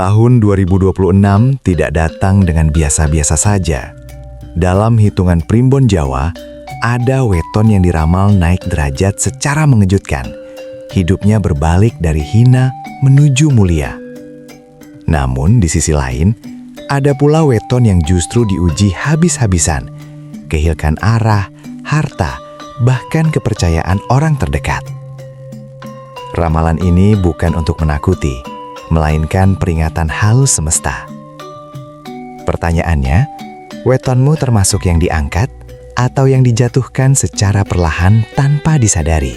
Tahun 2026 tidak datang dengan biasa-biasa saja. Dalam hitungan primbon Jawa, ada weton yang diramal naik derajat secara mengejutkan. Hidupnya berbalik dari hina menuju mulia. Namun di sisi lain, ada pula weton yang justru diuji habis-habisan, kehilangan arah, harta, bahkan kepercayaan orang terdekat. Ramalan ini bukan untuk menakuti, melainkan peringatan halus semesta. Pertanyaannya, wetonmu termasuk yang diangkat atau yang dijatuhkan secara perlahan tanpa disadari?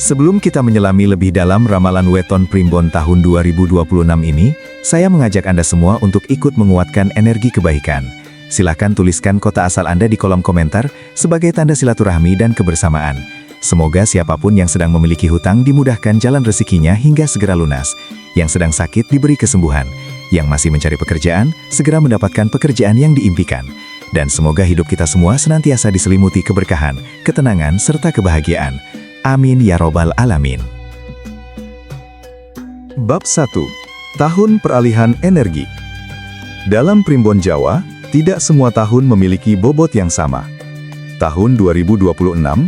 Sebelum kita menyelami lebih dalam ramalan weton primbon tahun 2026 ini, saya mengajak Anda semua untuk ikut menguatkan energi kebaikan. Silahkan tuliskan kota asal Anda di kolom komentar sebagai tanda silaturahmi dan kebersamaan. Semoga siapapun yang sedang memiliki hutang dimudahkan jalan rezekinya hingga segera lunas. Yang sedang sakit diberi kesembuhan. Yang masih mencari pekerjaan, segera mendapatkan pekerjaan yang diimpikan. Dan semoga hidup kita semua senantiasa diselimuti keberkahan, ketenangan, serta kebahagiaan. Amin ya robbal alamin. Bab 1. Tahun Peralihan Energi. Dalam primbon Jawa, tidak semua tahun memiliki bobot yang sama. Tahun 2026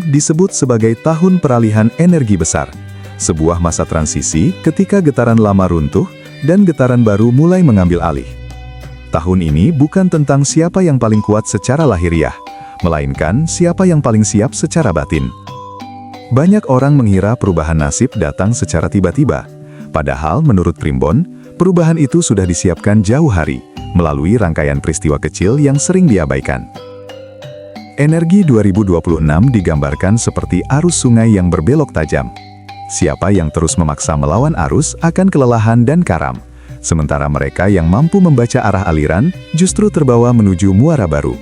disebut sebagai tahun peralihan energi besar, sebuah masa transisi ketika getaran lama runtuh dan getaran baru mulai mengambil alih. Tahun ini bukan tentang siapa yang paling kuat secara lahiriah, melainkan siapa yang paling siap secara batin. Banyak orang mengira perubahan nasib datang secara tiba-tiba, padahal menurut primbon, perubahan itu sudah disiapkan jauh hari, melalui rangkaian peristiwa kecil yang sering diabaikan. Energi 2026 digambarkan seperti arus sungai yang berbelok tajam. Siapa yang terus memaksa melawan arus akan kelelahan dan karam, sementara mereka yang mampu membaca arah aliran justru terbawa menuju muara baru.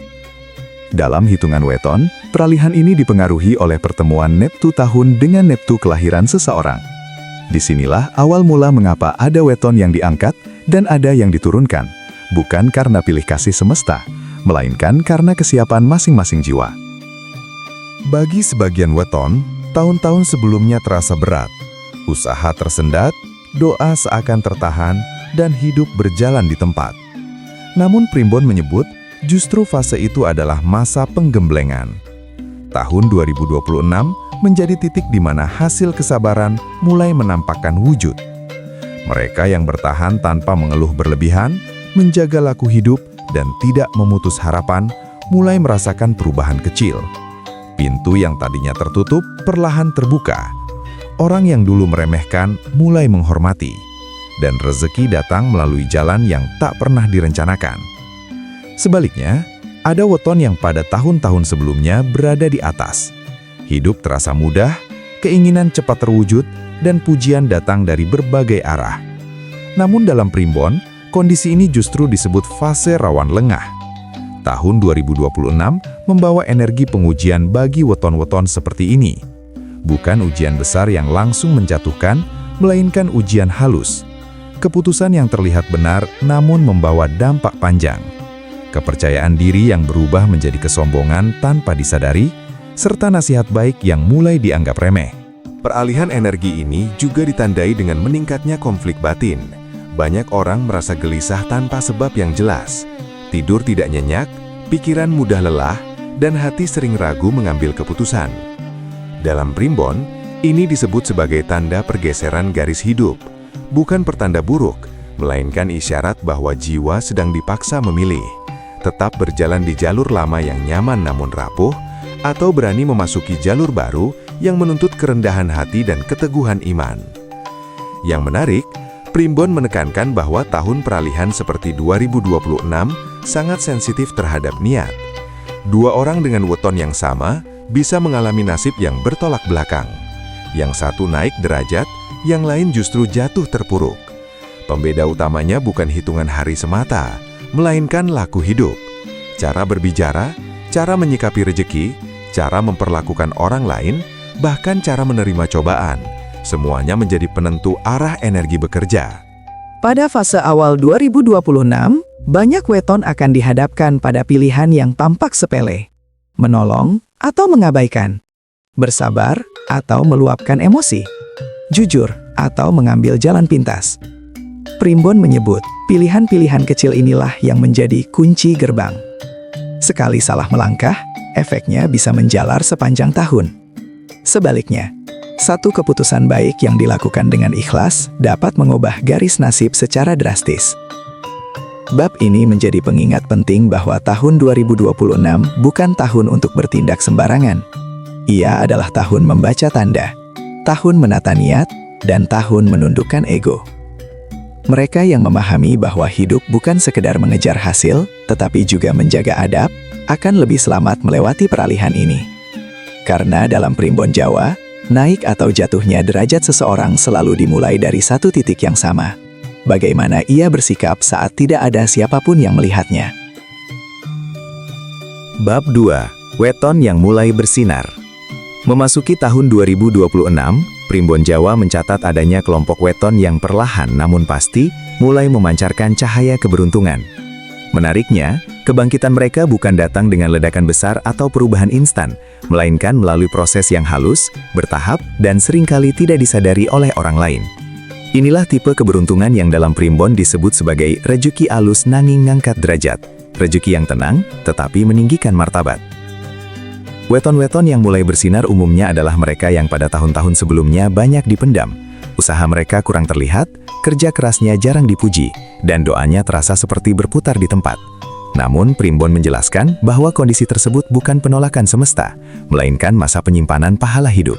Dalam hitungan weton, peralihan ini dipengaruhi oleh pertemuan Neptu tahun dengan Neptu kelahiran seseorang. Disinilah awal mula mengapa ada weton yang diangkat dan ada yang diturunkan, bukan karena pilih kasih semesta, melainkan karena kesiapan masing-masing jiwa. Bagi sebagian weton, tahun-tahun sebelumnya terasa berat. Usaha tersendat, doa seakan tertahan, dan hidup berjalan di tempat. Namun primbon menyebut, justru fase itu adalah masa penggemblengan. Tahun 2026 menjadi titik di mana hasil kesabaran mulai menampakkan wujud. Mereka yang bertahan tanpa mengeluh berlebihan, menjaga laku hidup, dan tidak memutus harapan, mulai merasakan perubahan kecil. Pintu yang tadinya tertutup perlahan terbuka. Orang yang dulu meremehkan mulai menghormati. Dan rezeki datang melalui jalan yang tak pernah direncanakan. Sebaliknya, ada weton yang pada tahun-tahun sebelumnya berada di atas. Hidup terasa mudah, keinginan cepat terwujud, dan pujian datang dari berbagai arah. Namun dalam primbon, kondisi ini justru disebut fase rawan lengah. Tahun 2026 membawa energi pengujian bagi weton-weton seperti ini. Bukan ujian besar yang langsung menjatuhkan, melainkan ujian halus. Keputusan yang terlihat benar namun membawa dampak panjang. Kepercayaan diri yang berubah menjadi kesombongan tanpa disadari, serta nasihat baik yang mulai dianggap remeh. Peralihan energi ini juga ditandai dengan meningkatnya konflik batin. Banyak orang merasa gelisah tanpa sebab yang jelas. Tidur tidak nyenyak, pikiran mudah lelah, dan hati sering ragu mengambil keputusan. Dalam primbon, ini disebut sebagai tanda pergeseran garis hidup. Bukan pertanda buruk, melainkan isyarat bahwa jiwa sedang dipaksa memilih. Tetap berjalan di jalur lama yang nyaman namun rapuh, atau berani memasuki jalur baru yang menuntut kerendahan hati dan keteguhan iman. Yang menarik, primbon menekankan bahwa tahun peralihan seperti 2026 sangat sensitif terhadap niat. Dua orang dengan weton yang sama bisa mengalami nasib yang bertolak belakang. Yang satu naik derajat, yang lain justru jatuh terpuruk. Pembeda utamanya bukan hitungan hari semata, melainkan laku hidup. Cara berbicara, cara menyikapi rejeki, cara memperlakukan orang lain, bahkan cara menerima cobaan. Semuanya menjadi penentu arah energi bekerja. Pada fase awal 2026, banyak weton akan dihadapkan pada pilihan yang tampak sepele. Menolong atau mengabaikan. Bersabar atau meluapkan emosi. Jujur atau mengambil jalan pintas. Primbon menyebut, pilihan-pilihan kecil inilah yang menjadi kunci gerbang. Sekali salah melangkah, efeknya bisa menjalar sepanjang tahun. Sebaliknya, satu keputusan baik yang dilakukan dengan ikhlas dapat mengubah garis nasib secara drastis. Bab ini menjadi pengingat penting bahwa tahun 2026 bukan tahun untuk bertindak sembarangan. Ia adalah tahun membaca tanda, tahun menata niat, dan tahun menundukkan ego. Mereka yang memahami bahwa hidup bukan sekedar mengejar hasil, tetapi juga menjaga adab, akan lebih selamat melewati peralihan ini. Karena dalam primbon Jawa, naik atau jatuhnya derajat seseorang selalu dimulai dari satu titik yang sama. Bagaimana ia bersikap saat tidak ada siapapun yang melihatnya. Bab 2. Weton yang mulai bersinar. Memasuki tahun 2026, Primbon Jawa mencatat adanya kelompok weton yang perlahan namun pasti mulai memancarkan cahaya keberuntungan. Menariknya, kebangkitan mereka bukan datang dengan ledakan besar atau perubahan instan, melainkan melalui proses yang halus, bertahap, dan seringkali tidak disadari oleh orang lain. Inilah tipe keberuntungan yang dalam primbon disebut sebagai rejuki alus nanging ngangkat derajat, rejuki yang tenang tetapi meninggikan martabat. Weton-weton yang mulai bersinar umumnya adalah mereka yang pada tahun-tahun sebelumnya banyak dipendam. Usaha mereka kurang terlihat, kerja kerasnya jarang dipuji, dan doanya terasa seperti berputar di tempat. Namun, Primbon menjelaskan bahwa kondisi tersebut bukan penolakan semesta, melainkan masa penyimpanan pahala hidup.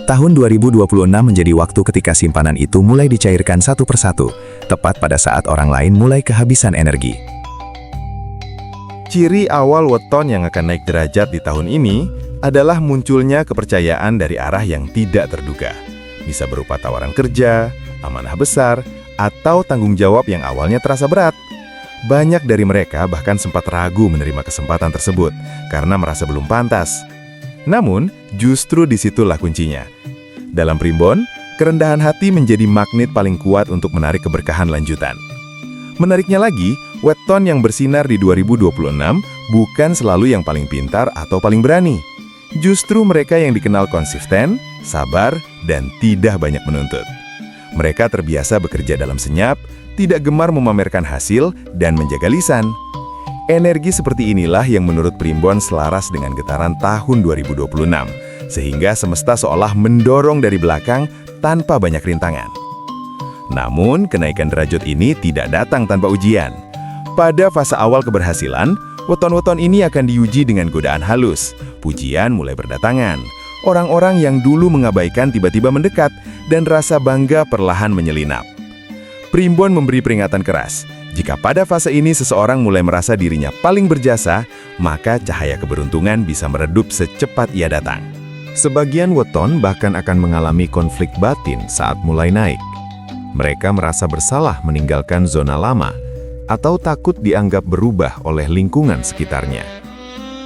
Tahun 2026 menjadi waktu ketika simpanan itu mulai dicairkan satu persatu, tepat pada saat orang lain mulai kehabisan energi. Ciri awal weton yang akan naik derajat di tahun ini adalah munculnya kepercayaan dari arah yang tidak terduga. Bisa berupa tawaran kerja, amanah besar, atau tanggung jawab yang awalnya terasa berat. Banyak dari mereka bahkan sempat ragu menerima kesempatan tersebut karena merasa belum pantas. Namun, justru disitulah kuncinya. Dalam primbon, kerendahan hati menjadi magnet paling kuat untuk menarik keberkahan lanjutan. Menariknya lagi, weton yang bersinar di 2026 bukan selalu yang paling pintar atau paling berani. Justru mereka yang dikenal konsisten, sabar, dan tidak banyak menuntut. Mereka terbiasa bekerja dalam senyap, tidak gemar memamerkan hasil, dan menjaga lisan. Energi seperti inilah yang menurut Primbon selaras dengan getaran tahun 2026, sehingga semesta seolah mendorong dari belakang tanpa banyak rintangan. Namun, kenaikan derajat ini tidak datang tanpa ujian. Pada fase awal keberhasilan, weton-weton ini akan diuji dengan godaan halus. Pujian mulai berdatangan. Orang-orang yang dulu mengabaikan tiba-tiba mendekat, dan rasa bangga perlahan menyelinap. Primbon memberi peringatan keras. Jika pada fase ini seseorang mulai merasa dirinya paling berjasa, maka cahaya keberuntungan bisa meredup secepat ia datang. Sebagian weton bahkan akan mengalami konflik batin saat mulai naik. Mereka merasa bersalah meninggalkan zona lama, atau takut dianggap berubah oleh lingkungan sekitarnya.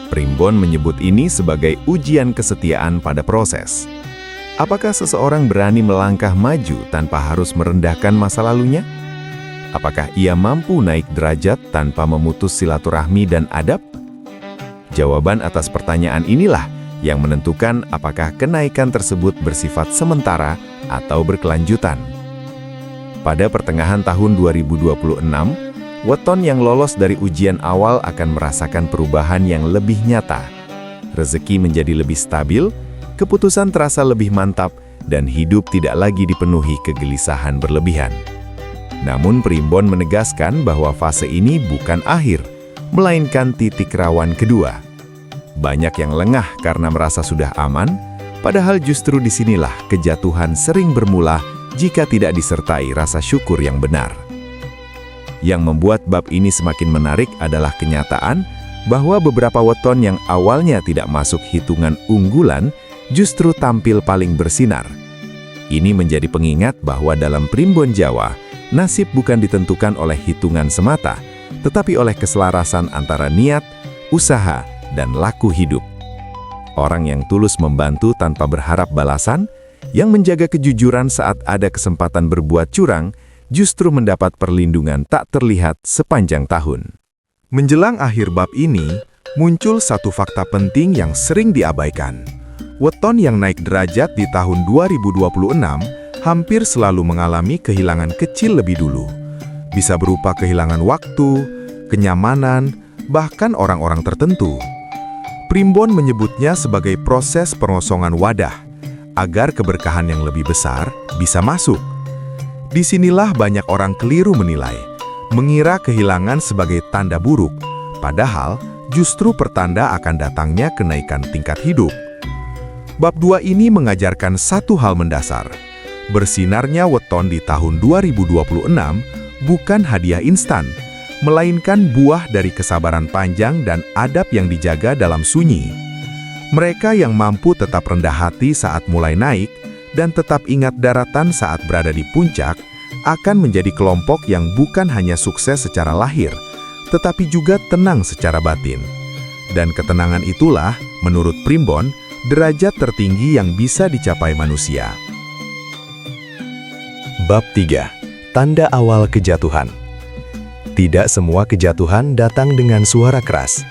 Primbon menyebut ini sebagai ujian kesetiaan pada proses. Apakah seseorang berani melangkah maju tanpa harus merendahkan masa lalunya? Apakah ia mampu naik derajat tanpa memutus silaturahmi dan adab? Jawaban atas pertanyaan inilah yang menentukan apakah kenaikan tersebut bersifat sementara atau berkelanjutan. Pada pertengahan tahun 2026, weton yang lolos dari ujian awal akan merasakan perubahan yang lebih nyata. Rezeki menjadi lebih stabil, keputusan terasa lebih mantap, dan hidup tidak lagi dipenuhi kegelisahan berlebihan. Namun Primbon menegaskan bahwa fase ini bukan akhir, melainkan titik rawan kedua. Banyak yang lengah karena merasa sudah aman, padahal justru disinilah kejatuhan sering bermula jika tidak disertai rasa syukur yang benar. Yang membuat bab ini semakin menarik adalah kenyataan bahwa beberapa weton yang awalnya tidak masuk hitungan unggulan justru tampil paling bersinar. Ini menjadi pengingat bahwa dalam primbon Jawa, nasib bukan ditentukan oleh hitungan semata, tetapi oleh keselarasan antara niat, usaha, dan laku hidup. Orang yang tulus membantu tanpa berharap balasan, yang menjaga kejujuran saat ada kesempatan berbuat curang, justru mendapat perlindungan tak terlihat sepanjang tahun. Menjelang akhir bab ini, muncul satu fakta penting yang sering diabaikan. Weton yang naik derajat di tahun 2026 hampir selalu mengalami kehilangan kecil lebih dulu. bisa berupa kehilangan waktu, kenyamanan, bahkan orang-orang tertentu. Primbon menyebutnya sebagai proses pengosongan wadah, agar keberkahan yang lebih besar bisa masuk. Disinilah banyak orang keliru menilai, mengira kehilangan sebagai tanda buruk, padahal justru pertanda akan datangnya kenaikan tingkat hidup. Bab 2 ini mengajarkan satu hal mendasar. Bersinarnya weton di tahun 2026 bukan hadiah instan, melainkan buah dari kesabaran panjang dan adab yang dijaga dalam sunyi. Mereka yang mampu tetap rendah hati saat mulai naik dan tetap ingat daratan saat berada di puncak akan menjadi kelompok yang bukan hanya sukses secara lahir, tetapi juga tenang secara batin. Dan ketenangan itulah, menurut Primbon, derajat tertinggi yang bisa dicapai manusia. Bab 3. Tanda awal kejatuhan. Tidak semua kejatuhan datang dengan suara keras.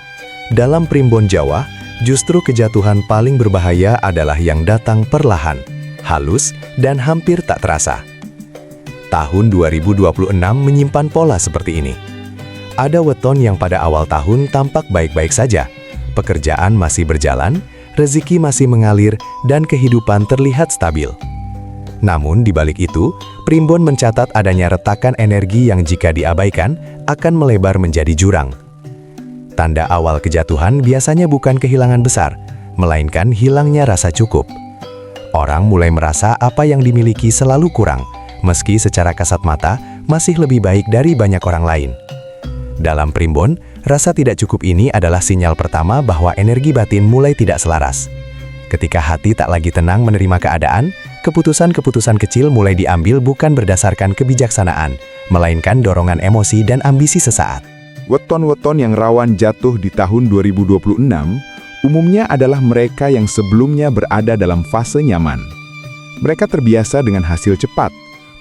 Dalam Primbon Jawa, justru kejatuhan paling berbahaya adalah yang datang perlahan, halus, dan hampir tak terasa. Tahun 2026 menyimpan pola seperti ini. Ada weton yang pada awal tahun tampak baik-baik saja, pekerjaan masih berjalan, rezeki masih mengalir, dan kehidupan terlihat stabil. Namun di balik itu, Primbon mencatat adanya retakan energi yang jika diabaikan akan melebar menjadi jurang. Tanda awal kejatuhan biasanya bukan kehilangan besar, melainkan hilangnya rasa cukup. Orang mulai merasa apa yang dimiliki selalu kurang, meski secara kasat mata masih lebih baik dari banyak orang lain. Dalam Primbon, rasa tidak cukup ini adalah sinyal pertama bahwa energi batin mulai tidak selaras. Ketika hati tak lagi tenang menerima keadaan, keputusan-keputusan kecil mulai diambil bukan berdasarkan kebijaksanaan, melainkan dorongan emosi dan ambisi sesaat. Weton-weton yang rawan jatuh di tahun 2026 umumnya adalah mereka yang sebelumnya berada dalam fase nyaman. Mereka terbiasa dengan hasil cepat,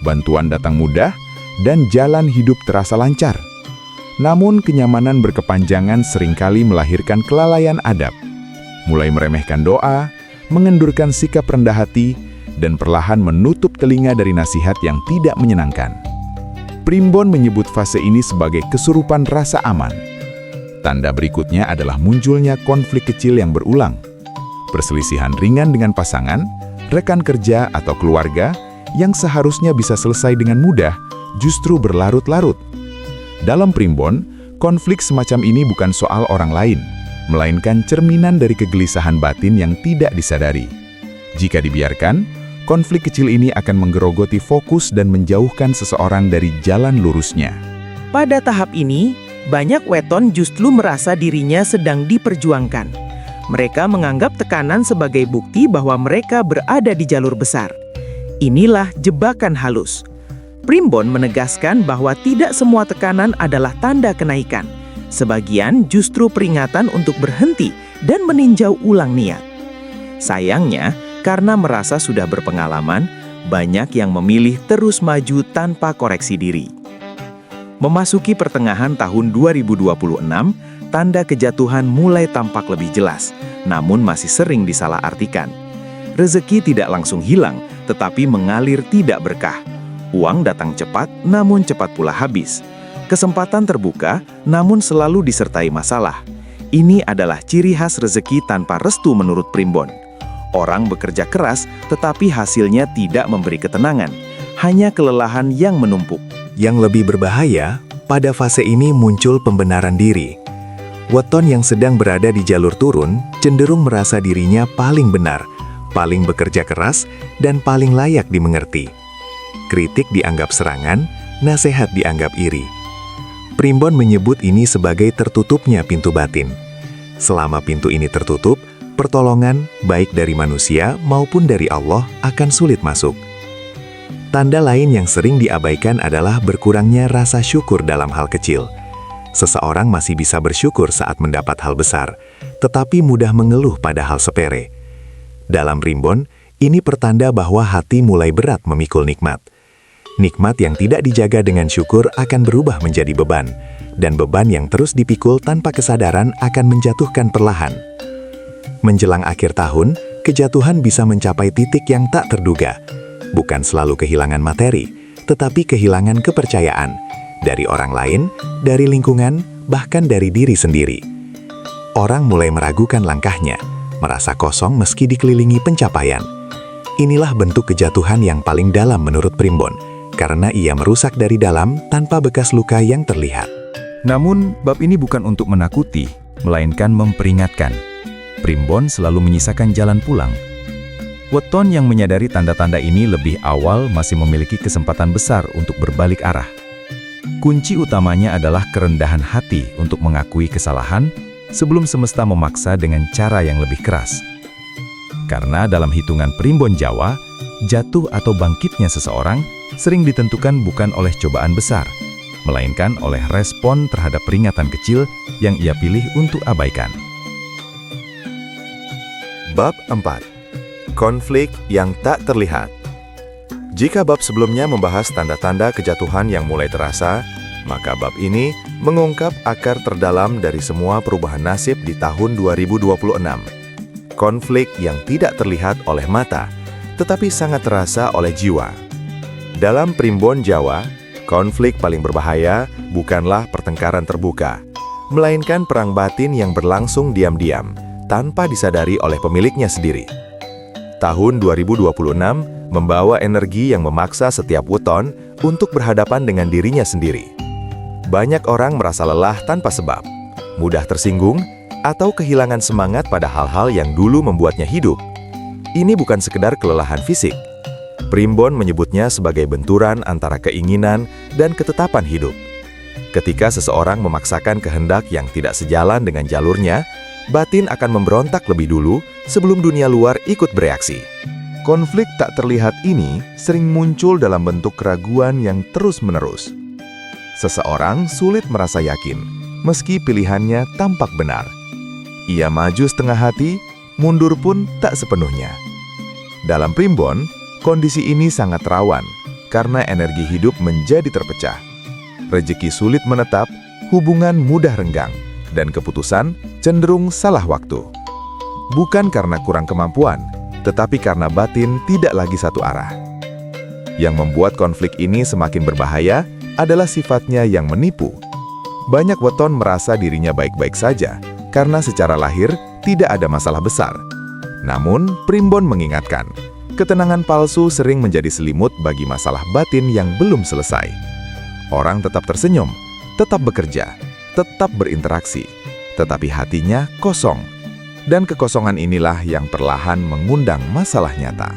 bantuan datang mudah, dan jalan hidup terasa lancar. Namun kenyamanan berkepanjangan seringkali melahirkan kelalaian adab. Mulai meremehkan doa, mengendurkan sikap rendah hati, dan perlahan menutup telinga dari nasihat yang tidak menyenangkan. Primbon menyebut fase ini sebagai kesurupan rasa aman. Tanda berikutnya adalah munculnya konflik kecil yang berulang. Perselisihan ringan dengan pasangan, rekan kerja, atau keluarga yang seharusnya bisa selesai dengan mudah, justru berlarut-larut. Dalam Primbon, konflik semacam ini bukan soal orang lain, melainkan cerminan dari kegelisahan batin yang tidak disadari. Jika dibiarkan, konflik kecil ini akan menggerogoti fokus dan menjauhkan seseorang dari jalan lurusnya. Pada tahap ini, banyak weton justru merasa dirinya sedang diperjuangkan. Mereka menganggap tekanan sebagai bukti bahwa mereka berada di jalur besar. Inilah jebakan halus. Primbon menegaskan bahwa tidak semua tekanan adalah tanda kenaikan. Sebagian justru peringatan untuk berhenti dan meninjau ulang niat. Sayangnya, karena merasa sudah berpengalaman, banyak yang memilih terus maju tanpa koreksi diri. Memasuki pertengahan tahun 2026, tanda kejatuhan mulai tampak lebih jelas, namun masih sering disalahartikan. Rezeki tidak langsung hilang, tetapi mengalir tidak berkah. Uang datang cepat, namun cepat pula habis. Kesempatan terbuka, namun selalu disertai masalah. Ini adalah ciri khas rezeki tanpa restu menurut Primbon. Orang bekerja keras, tetapi hasilnya tidak memberi ketenangan. Hanya kelelahan yang menumpuk. Yang lebih berbahaya, pada fase ini muncul pembenaran diri. Weton yang sedang berada di jalur turun cenderung merasa dirinya paling benar, paling bekerja keras, dan paling layak dimengerti. Kritik dianggap serangan, nasihat dianggap iri. Primbon menyebut ini sebagai tertutupnya pintu batin. Selama pintu ini tertutup, pertolongan, baik dari manusia maupun dari Allah, akan sulit masuk. Tanda lain yang sering diabaikan adalah berkurangnya rasa syukur dalam hal kecil. Seseorang masih bisa bersyukur saat mendapat hal besar, tetapi mudah mengeluh pada hal sepele. Dalam Primbon, ini pertanda bahwa hati mulai berat memikul nikmat. Nikmat yang tidak dijaga dengan syukur akan berubah menjadi beban, dan beban yang terus dipikul tanpa kesadaran akan menjatuhkan perlahan. Menjelang akhir tahun, kejatuhan bisa mencapai titik yang tak terduga. Bukan selalu kehilangan materi, tetapi kehilangan kepercayaan, dari orang lain, dari lingkungan, bahkan dari diri sendiri. Orang mulai meragukan langkahnya, merasa kosong meski dikelilingi pencapaian. Inilah bentuk kejatuhan yang paling dalam menurut Primbon, karena ia merusak dari dalam tanpa bekas luka yang terlihat. Namun, bab ini bukan untuk menakuti, melainkan memperingatkan. Primbon selalu menyisakan jalan pulang. Weton yang menyadari tanda-tanda ini lebih awal masih memiliki kesempatan besar untuk berbalik arah. Kunci utamanya adalah kerendahan hati untuk mengakui kesalahan sebelum semesta memaksa dengan cara yang lebih keras. Karena dalam hitungan Primbon Jawa, jatuh atau bangkitnya seseorang sering ditentukan bukan oleh cobaan besar, melainkan oleh respon terhadap peringatan kecil yang ia pilih untuk abaikan. Bab 4. Konflik yang tak terlihat. Jika bab sebelumnya membahas tanda-tanda kejatuhan yang mulai terasa, maka bab ini mengungkap akar terdalam dari semua perubahan nasib di tahun 2026. Konflik yang tidak terlihat oleh mata, tetapi sangat terasa oleh jiwa. Dalam Primbon Jawa, konflik paling berbahaya bukanlah pertengkaran terbuka, melainkan perang batin yang berlangsung diam-diam, tanpa disadari oleh pemiliknya sendiri. Tahun 2026 membawa energi yang memaksa setiap weton untuk berhadapan dengan dirinya sendiri. Banyak orang merasa lelah tanpa sebab, mudah tersinggung, atau kehilangan semangat pada hal-hal yang dulu membuatnya hidup. Ini bukan sekedar kelelahan fisik. Primbon menyebutnya sebagai benturan antara keinginan dan ketetapan hidup. Ketika seseorang memaksakan kehendak yang tidak sejalan dengan jalurnya, batin akan memberontak lebih dulu sebelum dunia luar ikut bereaksi. Konflik tak terlihat ini sering muncul dalam bentuk keraguan yang terus-menerus. Seseorang sulit merasa yakin, meski pilihannya tampak benar. Ia maju setengah hati, mundur pun tak sepenuhnya. Dalam Primbon, kondisi ini sangat rawan, karena energi hidup menjadi terpecah. Rezeki sulit menetap, hubungan mudah renggang, dan keputusan cenderung salah waktu. Bukan karena kurang kemampuan, tetapi karena batin tidak lagi satu arah. Yang membuat konflik ini semakin berbahaya adalah sifatnya yang menipu. Banyak weton merasa dirinya baik-baik saja, karena secara lahir tidak ada masalah besar. Namun, Primbon mengingatkan, ketenangan palsu sering menjadi selimut bagi masalah batin yang belum selesai. Orang tetap tersenyum, tetap bekerja, tetap berinteraksi, tetapi hatinya kosong. Dan kekosongan inilah yang perlahan mengundang masalah nyata.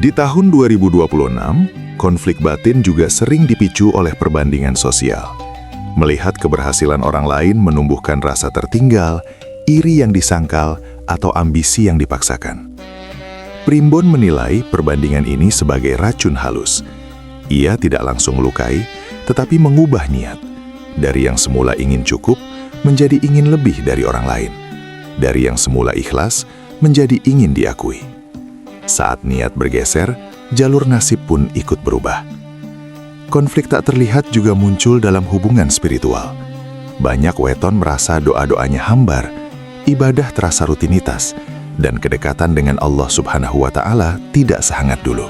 Di tahun 2026, konflik batin juga sering dipicu oleh perbandingan sosial. Melihat keberhasilan orang lain menumbuhkan rasa tertinggal, iri yang disangkal, atau ambisi yang dipaksakan. Primbon menilai perbandingan ini sebagai racun halus. Ia tidak langsung melukai, tetapi mengubah niat. Dari yang semula ingin cukup, menjadi ingin lebih dari orang lain. Dari yang semula ikhlas, menjadi ingin diakui. Saat niat bergeser, jalur nasib pun ikut berubah. Konflik tak terlihat juga muncul dalam hubungan spiritual. Banyak weton merasa doa-doanya hambar, ibadah terasa rutinitas, dan kedekatan dengan Allah Subhanahu wa Ta'ala tidak sehangat dulu.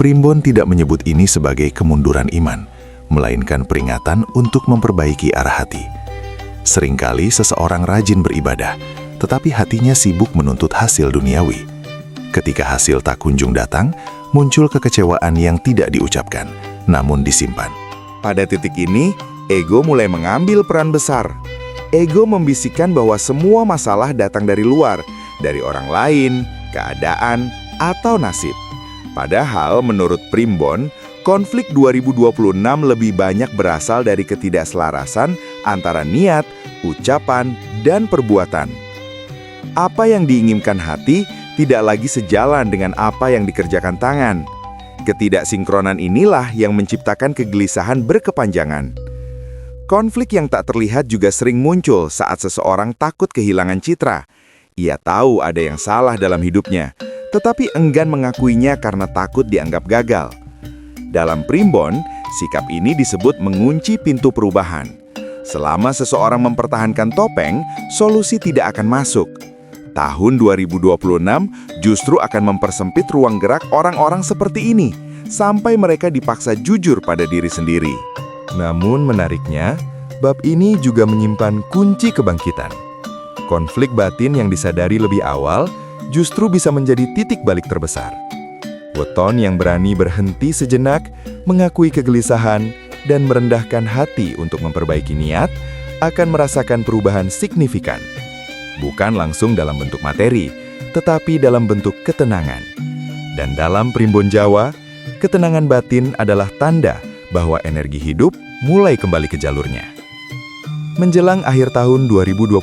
Primbon tidak menyebut ini sebagai kemunduran iman, melainkan peringatan untuk memperbaiki arah hati. Seringkali seseorang rajin beribadah, tetapi hatinya sibuk menuntut hasil duniawi. Ketika hasil tak kunjung datang, muncul kekecewaan yang tidak diucapkan, namun disimpan. Pada titik ini, ego mulai mengambil peran besar. Ego membisikkan bahwa semua masalah datang dari luar, dari orang lain, keadaan, atau nasib. Padahal menurut Primbon, konflik 2026 lebih banyak berasal dari ketidakselarasan antara niat, ucapan, dan perbuatan. Apa yang diinginkan hati tidak lagi sejalan dengan apa yang dikerjakan tangan. Ketidaksinkronan inilah yang menciptakan kegelisahan berkepanjangan. Konflik yang tak terlihat juga sering muncul saat seseorang takut kehilangan citra. Ia tahu ada yang salah dalam hidupnya, tetapi enggan mengakuinya karena takut dianggap gagal. Dalam Primbon, sikap ini disebut mengunci pintu perubahan. Selama seseorang mempertahankan topeng, solusi tidak akan masuk. Tahun 2026 justru akan mempersempit ruang gerak orang-orang seperti ini, sampai mereka dipaksa jujur pada diri sendiri. Namun menariknya, bab ini juga menyimpan kunci kebangkitan. Konflik batin yang disadari lebih awal justru bisa menjadi titik balik terbesar. Weton yang berani berhenti sejenak, mengakui kegelisahan, dan merendahkan hati untuk memperbaiki niat, akan merasakan perubahan signifikan. Bukan langsung dalam bentuk materi, tetapi dalam bentuk ketenangan. Dan dalam Primbon Jawa, ketenangan batin adalah tanda bahwa energi hidup mulai kembali ke jalurnya. Menjelang akhir tahun 2026,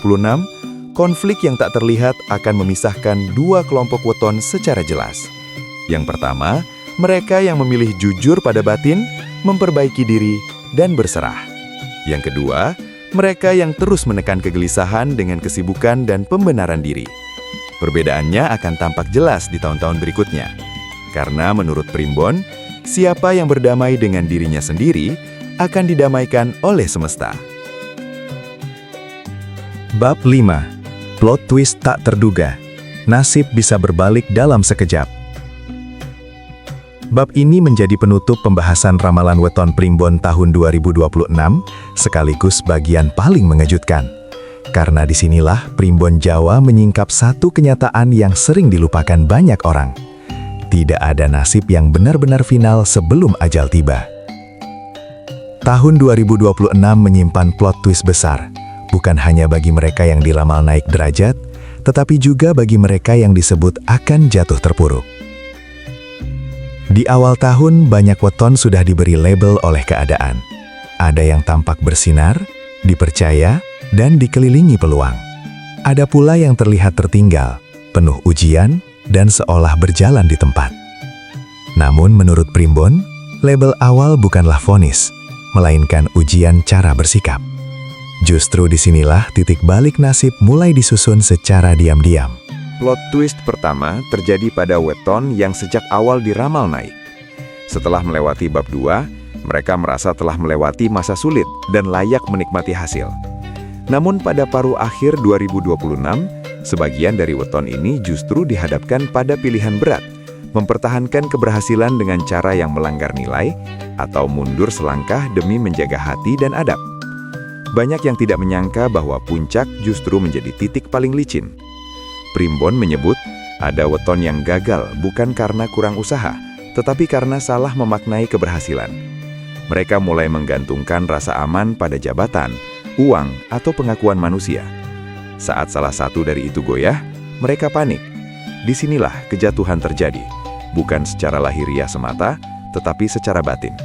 konflik yang tak terlihat akan memisahkan dua kelompok weton secara jelas. Yang pertama, mereka yang memilih jujur pada batin, memperbaiki diri, dan berserah. Yang kedua, mereka yang terus menekan kegelisahan dengan kesibukan dan pembenaran diri. Perbedaannya akan tampak jelas di tahun-tahun berikutnya. Karena menurut Primbon, siapa yang berdamai dengan dirinya sendiri akan didamaikan oleh semesta. Bab 5. Plot twist tak terduga. Nasib bisa berbalik dalam sekejap. Bab ini menjadi penutup pembahasan ramalan weton Primbon tahun 2026, sekaligus bagian paling mengejutkan. Karena disinilah Primbon Jawa menyingkap satu kenyataan yang sering dilupakan banyak orang. Tidak ada nasib yang benar-benar final sebelum ajal tiba. Tahun 2026 menyimpan plot twist besar, bukan hanya bagi mereka yang diramal naik derajat, tetapi juga bagi mereka yang disebut akan jatuh terpuruk. Di awal tahun, banyak weton sudah diberi label oleh keadaan. Ada yang tampak bersinar, dipercaya, dan dikelilingi peluang. Ada pula yang terlihat tertinggal, penuh ujian, dan seolah berjalan di tempat. Namun menurut Primbon, label awal bukanlah vonis, melainkan ujian cara bersikap. Justru disinilah titik balik nasib mulai disusun secara diam-diam. Plot twist pertama terjadi pada weton yang sejak awal diramal naik. Setelah melewati bab 2, mereka merasa telah melewati masa sulit dan layak menikmati hasil. Namun pada paruh akhir 2026, sebagian dari weton ini justru dihadapkan pada pilihan berat, mempertahankan keberhasilan dengan cara yang melanggar nilai, atau mundur selangkah demi menjaga hati dan adab. Banyak yang tidak menyangka bahwa puncak justru menjadi titik paling licin. Primbon menyebut, ada weton yang gagal bukan karena kurang usaha, tetapi karena salah memaknai keberhasilan. Mereka mulai menggantungkan rasa aman pada jabatan, uang, atau pengakuan manusia. Saat salah satu dari itu goyah, mereka panik. Disinilah kejatuhan terjadi, bukan secara lahiriah semata, tetapi secara batin.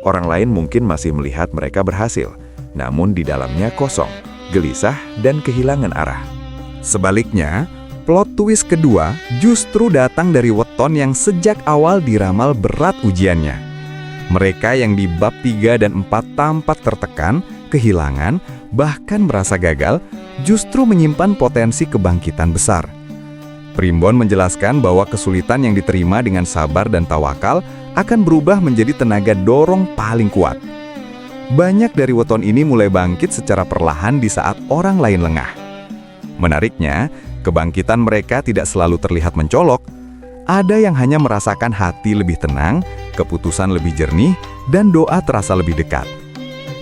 Orang lain mungkin masih melihat mereka berhasil, namun di dalamnya kosong, gelisah, dan kehilangan arah. Sebaliknya, plot twist kedua justru datang dari weton yang sejak awal diramal berat ujiannya. Mereka yang di bab 3 dan 4 tampak tertekan, kehilangan, bahkan merasa gagal, justru menyimpan potensi kebangkitan besar. Primbon menjelaskan bahwa kesulitan yang diterima dengan sabar dan tawakal akan berubah menjadi tenaga dorong paling kuat. Banyak dari weton ini mulai bangkit secara perlahan di saat orang lain lengah. Menariknya, kebangkitan mereka tidak selalu terlihat mencolok. Ada yang hanya merasakan hati lebih tenang, keputusan lebih jernih, dan doa terasa lebih dekat.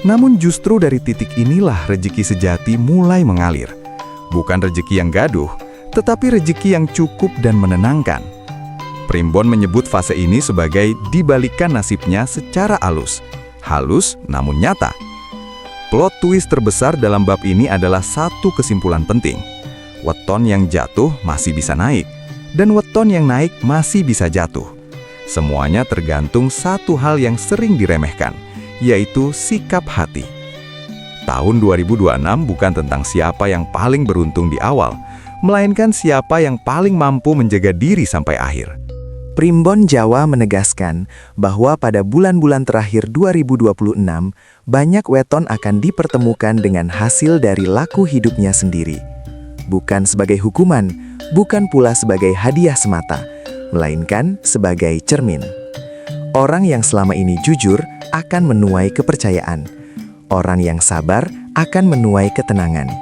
Namun justru dari titik inilah rezeki sejati mulai mengalir. Bukan rezeki yang gaduh, tetapi rezeki yang cukup dan menenangkan. Primbon menyebut fase ini sebagai dibalikkan nasibnya secara halus. Halus namun nyata. Plot twist terbesar dalam bab ini adalah satu kesimpulan penting. Weton yang jatuh masih bisa naik, dan weton yang naik masih bisa jatuh. Semuanya tergantung satu hal yang sering diremehkan, yaitu sikap hati. Tahun 2026 bukan tentang siapa yang paling beruntung di awal, melainkan siapa yang paling mampu menjaga diri sampai akhir. Primbon Jawa menegaskan bahwa pada bulan-bulan terakhir 2026, banyak weton akan dipertemukan dengan hasil dari laku hidupnya sendiri. Bukan sebagai hukuman, bukan pula sebagai hadiah semata, melainkan sebagai cermin. Orang yang selama ini jujur akan menuai kepercayaan. Orang yang sabar akan menuai ketenangan.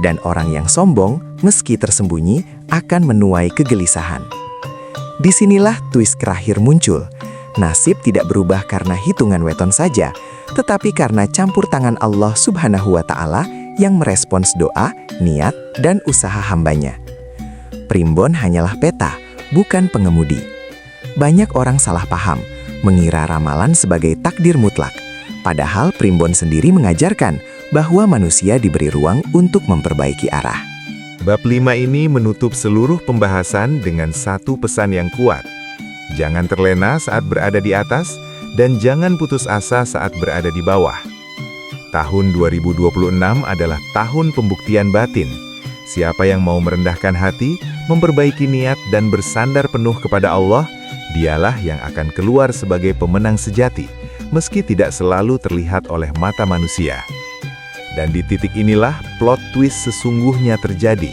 Dan orang yang sombong, meski tersembunyi, akan menuai kegelisahan. Disinilah twist terakhir muncul. Nasib tidak berubah karena hitungan weton saja, tetapi karena campur tangan Allah Subhanahu wa Ta'ala yang merespons doa, niat, dan usaha hambanya. Primbon hanyalah peta, bukan pengemudi. Banyak orang salah paham, mengira ramalan sebagai takdir mutlak. Padahal primbon sendiri mengajarkan bahwa manusia diberi ruang untuk memperbaiki arah. Bab 5 ini menutup seluruh pembahasan dengan satu pesan yang kuat. Jangan terlena saat berada di atas, dan jangan putus asa saat berada di bawah. Tahun 2026 adalah tahun pembuktian batin. Siapa yang mau merendahkan hati, memperbaiki niat dan bersandar penuh kepada Allah, dialah yang akan keluar sebagai pemenang sejati, meski tidak selalu terlihat oleh mata manusia. Dan di titik inilah plot twist sesungguhnya terjadi.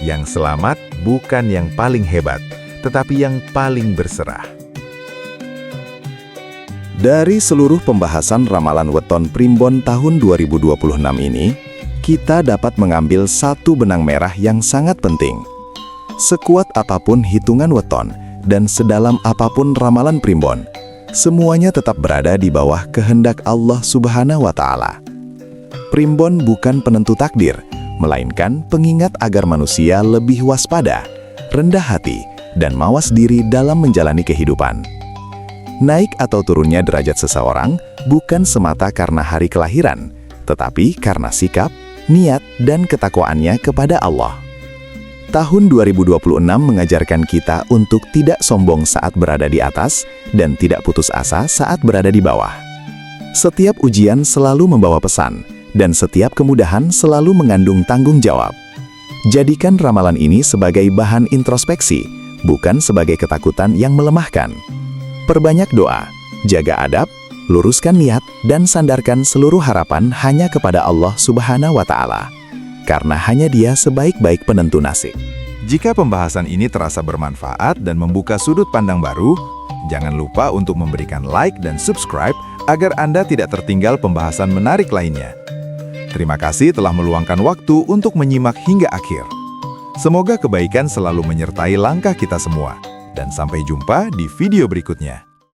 Yang selamat bukan yang paling hebat, tetapi yang paling berserah. Dari seluruh pembahasan ramalan weton Primbon tahun 2026 ini, kita dapat mengambil satu benang merah yang sangat penting. Sekuat apapun hitungan weton dan sedalam apapun ramalan Primbon, semuanya tetap berada di bawah kehendak Allah Subhanahu wa Ta'ala. Primbon bukan penentu takdir, melainkan pengingat agar manusia lebih waspada, rendah hati, dan mawas diri dalam menjalani kehidupan. Naik atau turunnya derajat seseorang bukan semata karena hari kelahiran, tetapi karena sikap, niat, dan ketakwaannya kepada Allah. Tahun 2026 mengajarkan kita untuk tidak sombong saat berada di atas dan tidak putus asa saat berada di bawah. Setiap ujian selalu membawa pesan, dan setiap kemudahan selalu mengandung tanggung jawab. Jadikan ramalan ini sebagai bahan introspeksi, bukan sebagai ketakutan yang melemahkan. Perbanyak doa, jaga adab, luruskan niat, dan sandarkan seluruh harapan hanya kepada Allah Subhanahu wa Ta'ala. Karena hanya Dia sebaik-baik penentu nasib. Jika pembahasan ini terasa bermanfaat dan membuka sudut pandang baru, jangan lupa untuk memberikan like dan subscribe agar Anda tidak tertinggal pembahasan menarik lainnya. Terima kasih telah meluangkan waktu untuk menyimak hingga akhir. Semoga kebaikan selalu menyertai langkah kita semua. Dan sampai jumpa di video berikutnya.